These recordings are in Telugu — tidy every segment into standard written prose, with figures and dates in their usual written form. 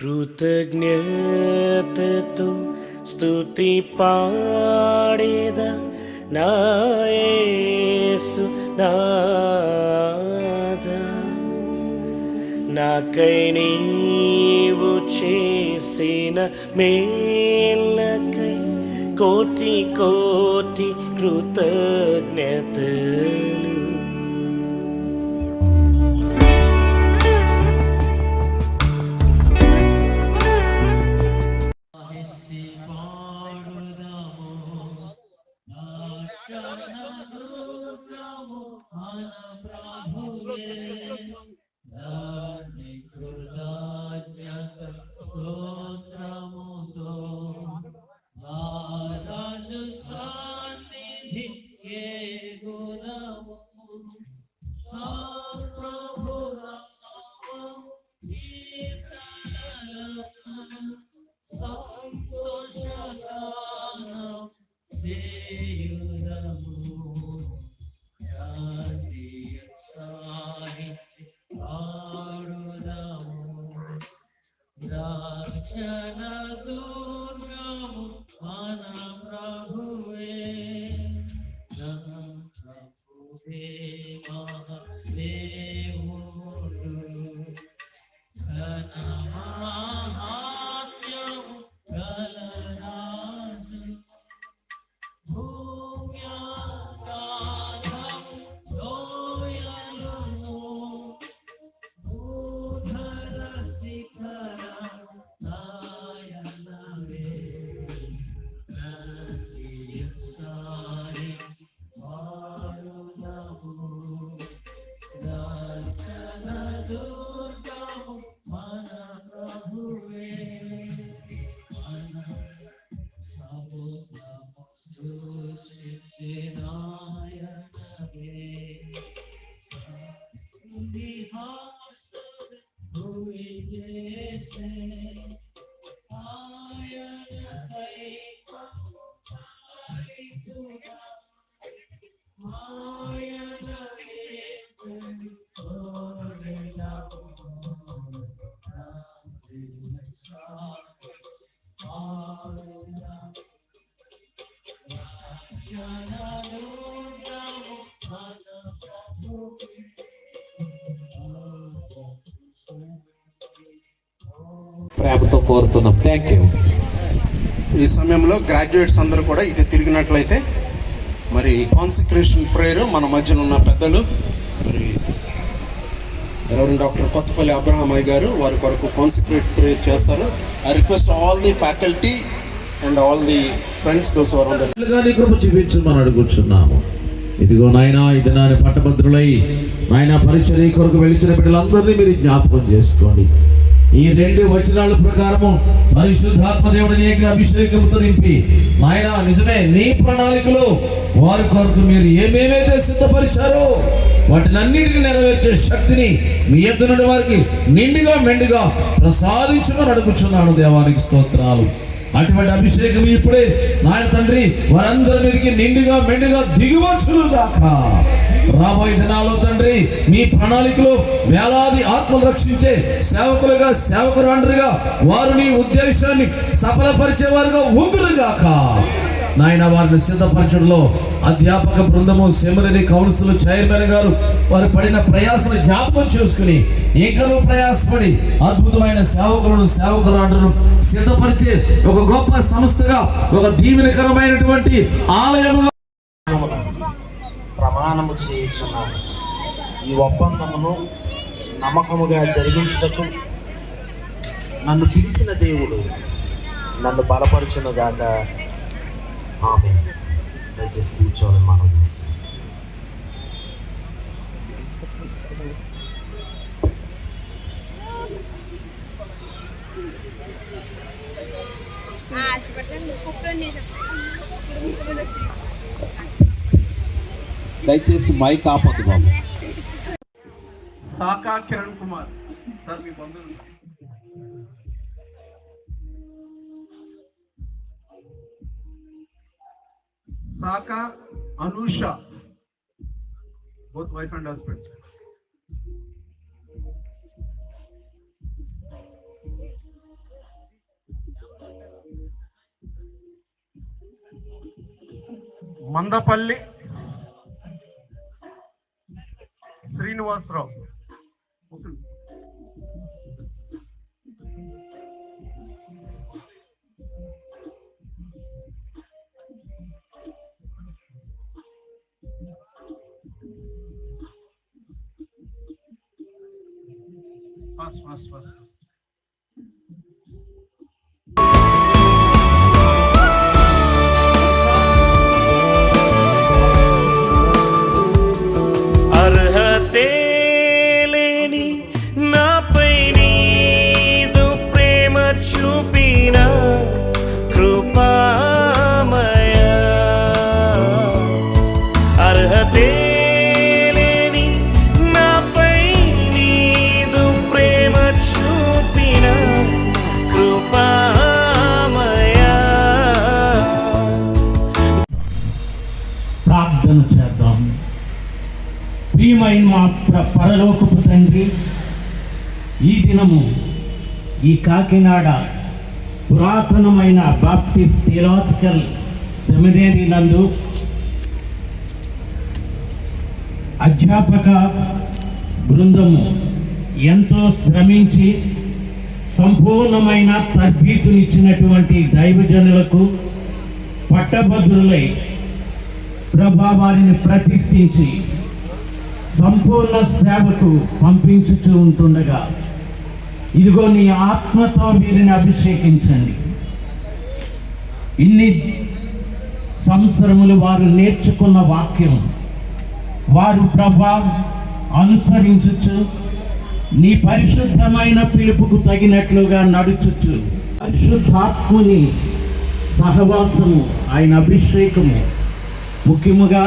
కృతజ్ఞతతో స్తుతి పాడేద నా యేసు నాథా, నాకై నీవు చేసిన మేలకై కోటి కోటి కృతజ్ఞతలు. ప్రేమతో కోరుతున్నాం. Thank you. ఈ సమయంలో గ్రాడ్యుయేట్స్ అందరూ కూడా ఇటు తిరిగినట్లయితే మరి కాన్సక్రేషన్ ప్రేయర్ మన మధ్యన ఉన్న పెద్దలు మరి రెవరెండ్ డాక్టర్ కొత్తపల్లి అబ్రహామయ్య గారు వారి కొరకు కాన్సక్రేట్ ప్రేయర్ చేస్తారు. I request all the faculty and all the friends those were on the కృప చూపించమని అడుగుచున్నాము. ఇదిగో నాయనా, ఇది నాని పట్టభద్రులై నాయన పరిచర్య కొరకు వెలిచిన బిడ్డలందరినీ మీరు జ్ఞాపకం చేసుకోండి. ఈ 2 వచనాల ప్రకారము పరిశుద్ధాత్మ దేవుడిని అభిషేకంతో నింపి నాయన నిజమే నీ ప్రణాళికలో వారి కొరకు మీరు ఏమేమైతే సిద్ధపరిచారో వాటినన్నిటిని నెరవేర్చే శక్తిని మీ యొద్ద నుండి వారికి నిండుగా మెండుగా ప్రసాదించమని అడుగుచున్నాను. దేవానికి స్తోత్రాలు. అటువంటి అభిషేకం ఇప్పుడే నాయన తండ్రి వారందరి మీదకి నిండుగా మెండుగా దిగువచ్చును గాక. రాబోయే దినాల్లో తండ్రి మీ ప్రణాళికలో వేలాది ఆత్మలు రక్షించే సేవకులుగా సేవకురాండ్రుగా వారు నీ ఉద్దేశాన్ని సఫలపరిచేవారుగా ఉందురుగాక. నాయన వారిని సిద్ధపరచడంలో అధ్యాపక బృందము, సెమినరీ కౌన్సిల్ చైర్మన్ గారు వారు పడిన ప్రయాసను జ్ఞాపకం చేసుకుని ఏకను ప్రయాసపడి అద్భుతమైన సేవకులను సేవకురాండ్రులను సిద్ధపరిచే ఒక గొప్ప సంస్థగా, ఒక దీవెనకరమైనటువంటి ఆలయముగా ప్రమాణము చేయుచున్నాను. ఈ ఒప్పందమును నమ్మకముగా జరిగించుటకు నన్ను పిలిచిన దేవుడు నన్ను బలపరచునుగాక. ఆమె దయచేసి కూర్చోవాలని మనం చేస్తాం. దయచేసి మైక్ ఆపొద్దు బాబు. సాకా కిరణ్ కుమార్ సార్, మీ బంధువులు. Saka Anusha, both wife and husband. Mandapalli Srinivasarao. First అర్హతే లేని నాపై నీదు ప్రేమ చూపిన కృపామయ. అర్హతే లేని నాపై నీదు ప్రేమ చూపిన కృపామయ. ప్రార్థన చేద్దాం. ప్రియమైన మా పరలోకపు తండ్రి, ఈ దినము ఈ కాకినాడ పురాతనమైన బాప్టిస్ట్ థియలాజికల్ సెమినరీ నందు అధ్యాపక బృందము ఎంతో శ్రమించి సంపూర్ణమైన తర్బీతునిచ్చినటువంటి దైవజనులకు పట్టభద్రులై ప్రభావాన్ని ప్రతిష్ఠించి సంపూర్ణ సేవకు పంపించుతూ ఉంటుండగా, ఇదిగో నీ ఆత్మతో వీరిని అభిషేకించండి. ఇన్ని సంవత్సరములు వారు నేర్చుకున్న వాక్యం వారు ప్రభా అనుసరించుచు నీ పరిశుద్ధమైన పిలుపుకు తగినట్లుగా నడుచుచు పరిశుద్ధాత్ముని సహవాసము, ఆయన అభిషేకము, ముఖ్యముగా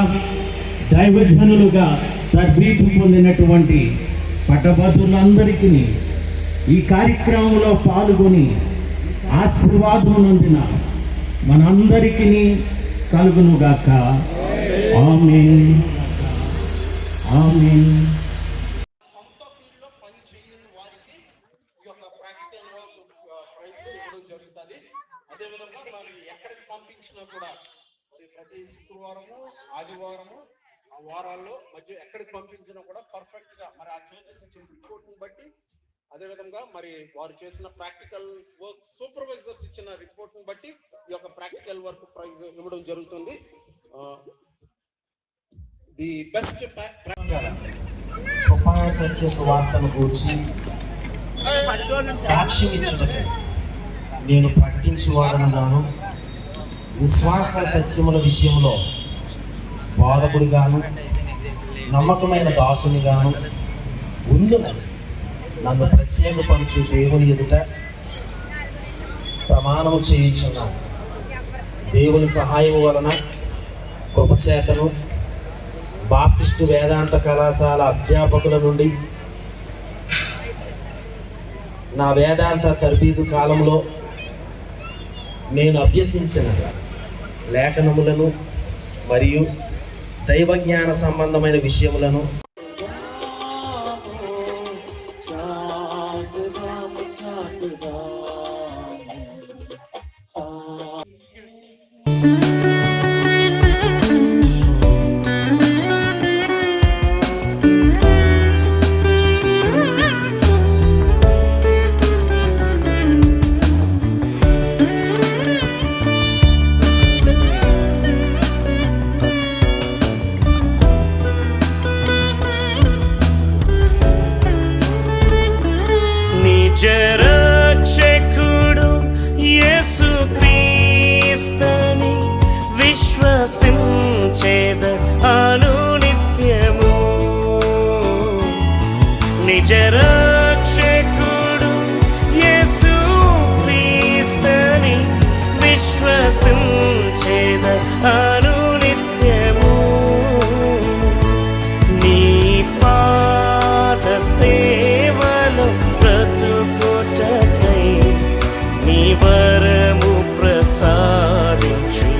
దైవజనులుగా తర్బీదు పొందినటువంటి పట్టభద్రులందరికీ ఈ కార్యక్రమంలో పాల్గొని ఆశీర్వాదం నందిన మనందరికీ కలుగునుగాక. ఆమేన్, ఆమేన్. సొంత ఫీల్డ్లో పని చేయని వారికి ఈ యొక్క ప్రాక్టికల్ వర్క్ ప్రైజ్ ఇవ్వడం జరుగుతుంది. అదేవిధంగా మరి ఎక్కడికి పంపించినా కూడా మరి ప్రతి శుక్రవారము ఆదివారము ఆ వారాల్లో మధ్య ఎక్కడికి పంపించినా కూడా పర్ఫెక్ట్ గా మరి ఆ చర్చెస్ ఇచ్చిన రిపోర్ట్ ని బట్టి, అదేవిధంగా మరి వారు చేసిన ప్రాక్టికల్ వర్క్ సూపర్వైజర్స్ ఇచ్చిన రిపోర్ట్ ని బట్టి ఈ యొక్క ప్రాక్టికల్ వర్క్ ప్రైజ్ ఇవ్వడం జరుగుతుంది. ది బెస్ట్ కృపా సత్య సువార్తను గూర్చి సాక్ష్యం ఇచ్చుటకై నేను ప్రకటించువాడను గాను, విశ్వాస సత్యముల విషయంలో బోధకుడిగాను, నమ్మకమైన దాసునిగాను ఉండునని నన్ను ప్రత్యేకపరచు దేవుని ఎదుట ప్రమాణము చేయించున్నాను. దేవుని సహాయం వలన కృపచేతను బాప్టిస్టు వేదాంత కళాశాల అధ్యాపకుల నుండి నా వేదాంత తర్బీదు కాలంలో నేను అభ్యసించిన లేఖనములను మరియు దైవజ్ఞాన సంబంధమైన విషయములను నిజరక్షకుడు యేసుక్రీస్తుని విశ్వసించేద అనునిత్యము. నిజరక్షకుడు యేసుక్రీస్తుని విశ్వసించేద అనునిత్యము. నీ పాద సేవలో బ్రతుకుటకై నీ వరము ప్రసాదించు.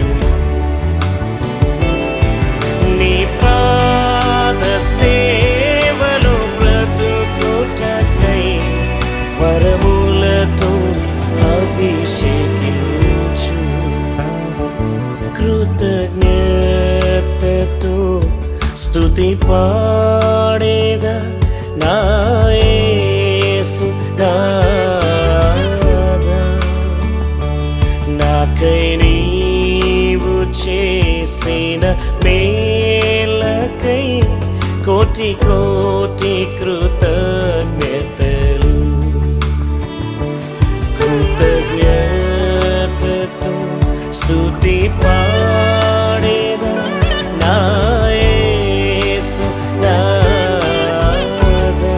నీ పాద సేవలో బ్రతుకుటకై పాడేదా నా యేసు నాదా. నాకై నీవు చేసిన మేలకై కోటి కోటి కృతజ్ఞతలు. కృతజ్ఞతతో స్తుతి పాడేదా నా యేసు నాదా.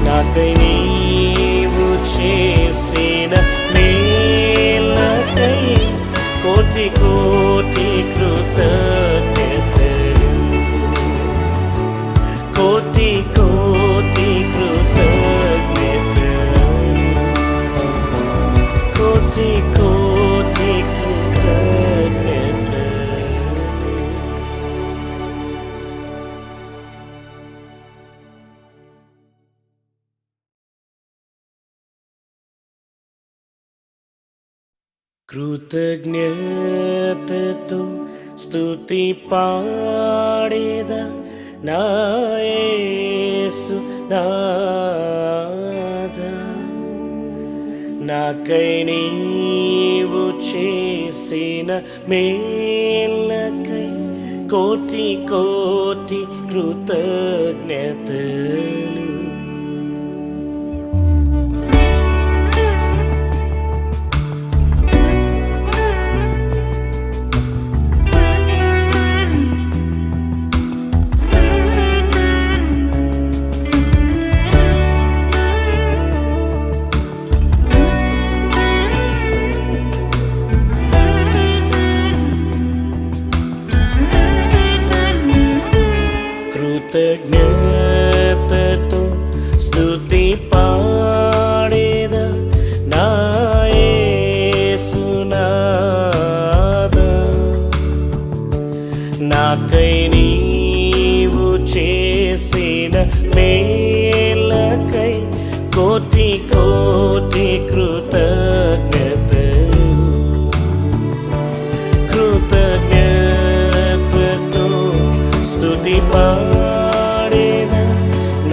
నాకై నీవు చేసిన మేలకై కోటి కోటి కృతజ్ఞతలు. కోటి కోటి కృతజ్ఞతలు. కోటి కోటి కృతజ్ఞతలు. కృతజ్ఞతతో స్తుతి పాడేదా నా యేసు నాదా. నాకై నీవు చేసిన మేలకై కోటి కోటి కృతజ్ఞతలు. కృతజ్ఞతతో స్తుతి పాడేదా నా యేసు నాదా. నాకై నీవు చేసిన మేలకై కోటి కోటి కృతజ్ఞతలు. కృతజ్ఞతతో స్తుతి పాడేదా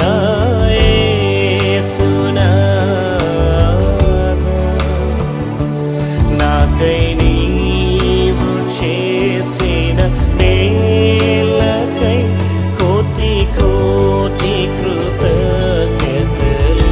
నా యేసు నాదా. నాకై నీవు చేసిన మేలకై కోటి కోటి కృతజ్ఞతలు.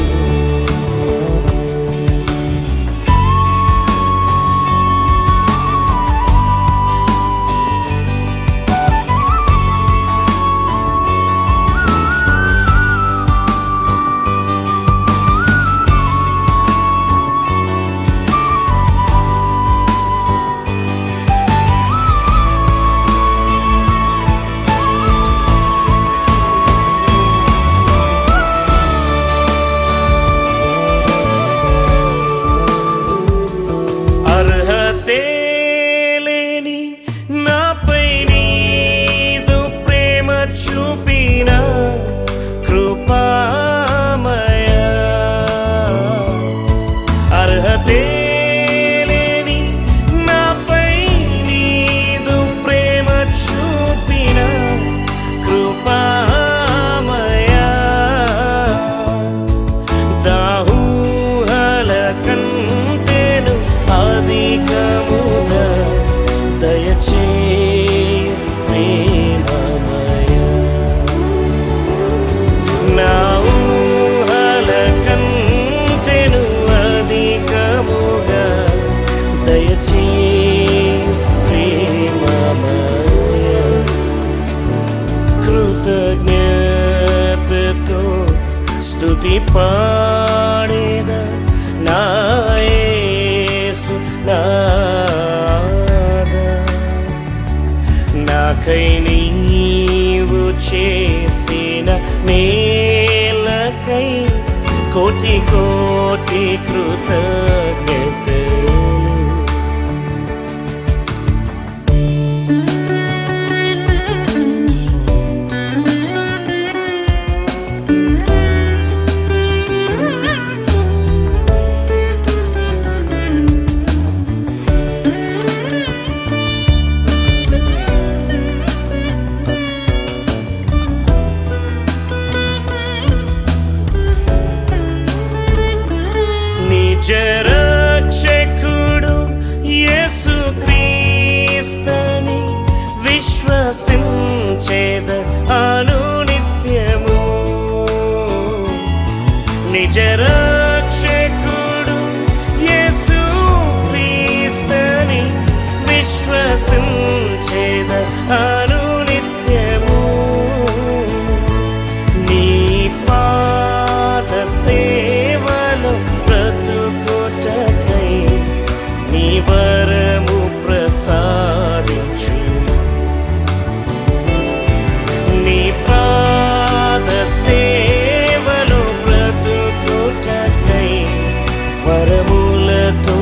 అర్హతే లేని నాపై నీదు ప్రేమ చూపిన కృపామయ. అర్హతే లేని నాపై నీదు ప్రేమ చూపిన కృపామయ. దాహూహల కంటేను అధికముగా దయచేయు ప్రేమమయ. నా ఊహల కంటేను అధికముగా దయచేయు ప్రేమమయ. కృతజ్ఞతతో స్తుతి పాడేదా నా యేసు నాదా. నాకై నీవు చేసిన మేలకై కోటి కోటి కృతజ్ఞతలు. నిజరక్షకుడు యేసుక్రీస్తుని విశ్వసించేద అనునిత్యము. నిజరక్షకుడు యేసుక్రీస్తుని విశ్వసించేద అనునిత్యము. నీ పాద సేవలో బ్రతుకుటకై నీ వరము ప్రసాదించు. నీ పాద సేవలో బ్రతుకుటకై వరములతో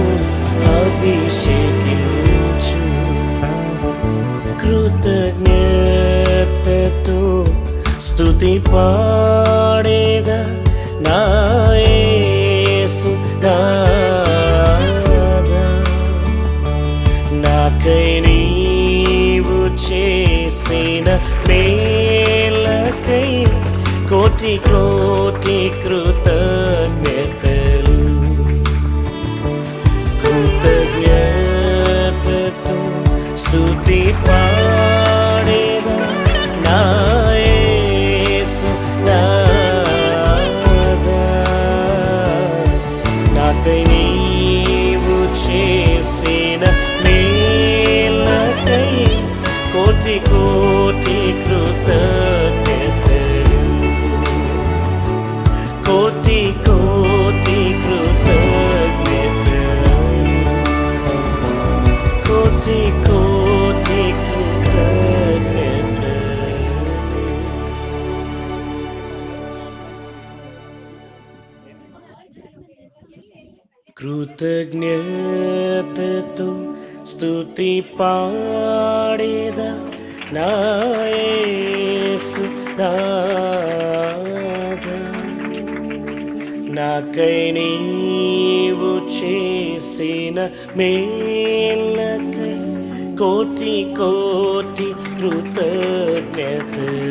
అభిషేకించు. కృతజ్ఞతతో స్తుతి పాడేద నా యేసు నాదా. నాకై నీవు చేసిన మేలకై కోటి కోటి కృతజ్ఞతలు. కృతజ్ఞతతో స్తుతి పాడేదా నా యేసు నాదా. నాకై నీవు చేసిన మేలకై కోటి కోటి కృతజ్ఞతలు. కోటి కోటి కృతజ్ఞతలు. కోటి కోటి కృతజ్ఞతలు. కృతజ్ఞతతో స్తుతి పాడేద నా యేసు నాదా. నాకై నీవు చేసిన మేలకై కోటి కోటి కృతజ్ఞతలు.